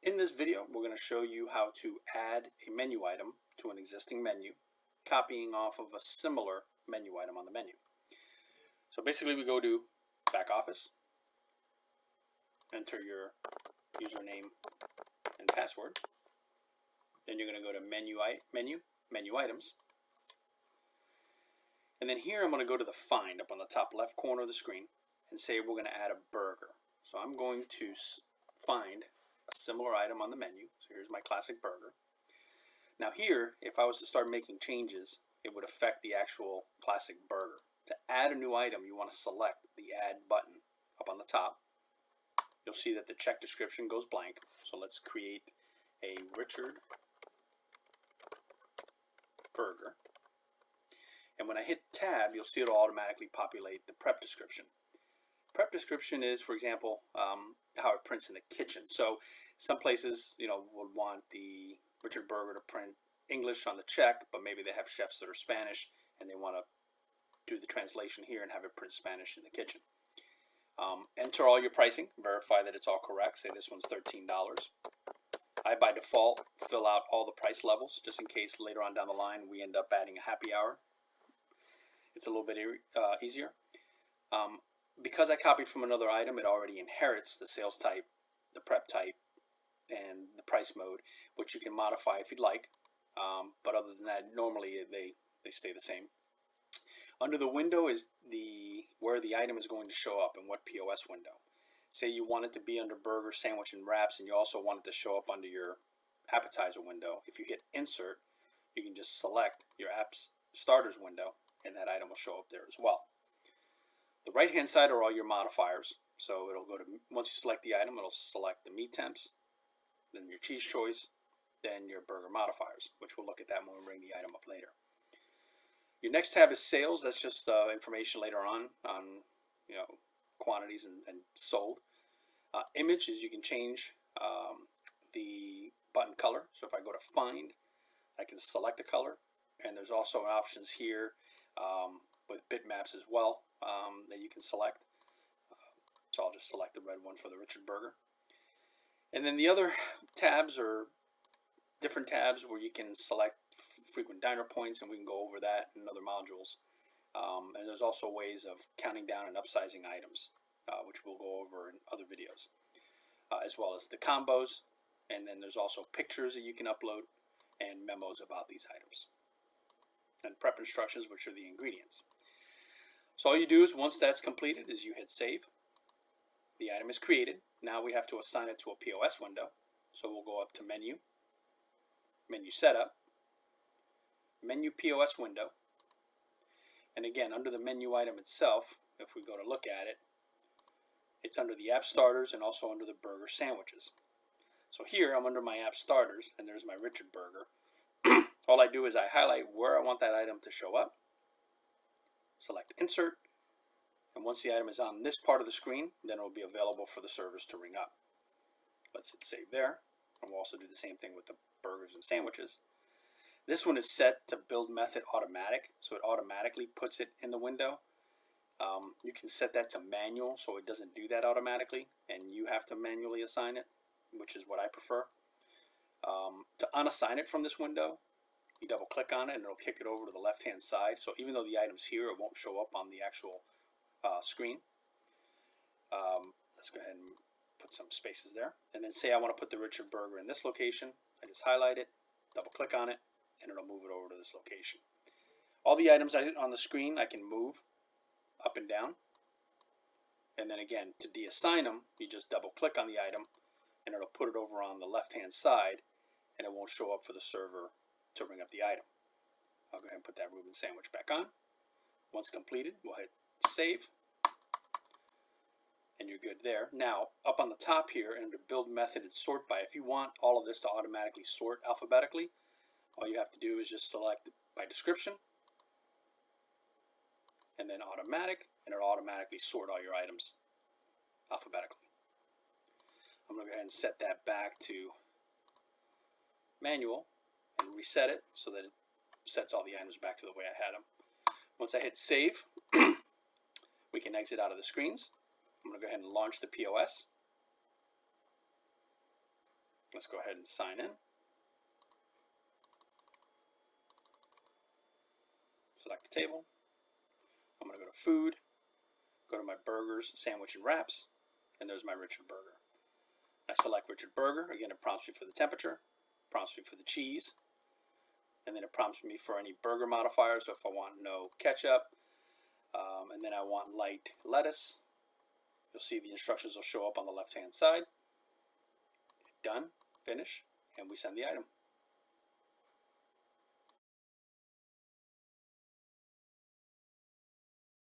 In this video, we're going to show you how to add a menu item to an existing menu, copying off of a similar menu item on the menu. So basically we go to Back Office, enter your username and password. Then you're going to go to Menu Items. And then here I'm going to go to the Find up on the top left corner of the screen and say we're going to add a burger. So I'm going to find a similar item on the menu. So here's my classic burger. Now here, if I was to start making changes, it would affect the actual classic burger. To add a new item, you want to select the Add button up on the top. You'll see that the check description goes blank. So let's create a Richard burger. And when I hit Tab, you'll see it'll automatically populate the prep description. Prep description is, for example, how it prints in the kitchen. So some places, would want the Richard burger to print English on the check, but maybe they have chefs that are Spanish and they want to do the translation here and have it print Spanish in the kitchen. Enter all your pricing, verify that it's all correct. Say this one's $13. I, by default, fill out all the price levels just in case later on down the line we end up adding a happy hour. It's a little bit easier. Because I copied from another item, it already inherits the sales type, the prep type, and the price mode, which you can modify if you'd like. But other than that, normally they stay the same. Under the window is where the item is going to show up in what POS window. Say you want it to be under burger, sandwich, and wraps, and you also want it to show up under your appetizer window. If you hit Insert, you can just select your app's starters window, and that item will show up there as well. The right-hand side are all your modifiers. So it'll go to, once you select the item, it'll select the meat temps, then your cheese choice, then your burger modifiers, which we'll look at that when we bring the item up later. Your next tab is sales. That's just information later on quantities and sold. Image is you can change the button color. So if I go to Find, I can select a color, and there's also options here with bitmaps as well that you can select. So I'll just select the red one for the Richard burger. And then the other tabs are different tabs where you can select frequent diner points, and we can go over that in other modules. And there's also ways of counting down and upsizing items, which we'll go over in other videos, as well as the combos. And then there's also pictures that you can upload and memos about these items. And prep instructions, which are the ingredients. So all you do is, once that's completed, is you hit Save. The item is created. Now we have to assign it to a POS window. So we'll go up to Menu, Menu Setup, Menu POS Window. And again, under the menu item itself, if we go to look at it, it's under the app starters and also under the burger sandwiches. So here I'm under my app starters, and there's my Richard burger. All I do is I highlight where I want that item to show up, select Insert, and once the item is on this part of the screen, then it will be available for the servers to ring up. Let's hit Save there, and we'll also do the same thing with the burgers and sandwiches. This one is set to build method automatic, so it automatically puts it in the window. You can set that to manual, so it doesn't do that automatically, and you have to manually assign it, which is what I prefer. To unassign it from this window, you double click on it and it'll kick it over to the left hand side. So even though the item's here, it won't show up on the actual screen. Let's go ahead and put some spaces there. And then say I want to put the Richard burger in this location. I just highlight it, double click on it, and it'll move it over to this location. All the items on the screen I can move up and down. And then again, to deassign them, you just double click on the item and it'll put it over on the left hand side, and it won't show up for the server to ring up the item. I'll go ahead and put that Reuben sandwich back on. Once completed, we'll hit Save, and you're good there. Now, up on the top here, under Build Method and Sort By, if you want all of this to automatically sort alphabetically, all you have to do is just select by description, and then automatic, and it'll automatically sort all your items alphabetically. I'm going to go ahead and set that back to manual and reset it so that it sets all the items back to the way I had them. Once I hit Save, we can exit out of the screens. I'm going to go ahead and launch the POS. Let's go ahead and sign in. Select the table. I'm going to go to food, go to my burgers, sandwich, and wraps, and there's my Richard Burger. I select Richard Burger. Again, it prompts me for the temperature, prompts me for the cheese, and then it prompts me for any burger modifiers. So if I want no ketchup, and then I want light lettuce, you'll see the instructions will show up on the left-hand side. Done, finish, and we send the item.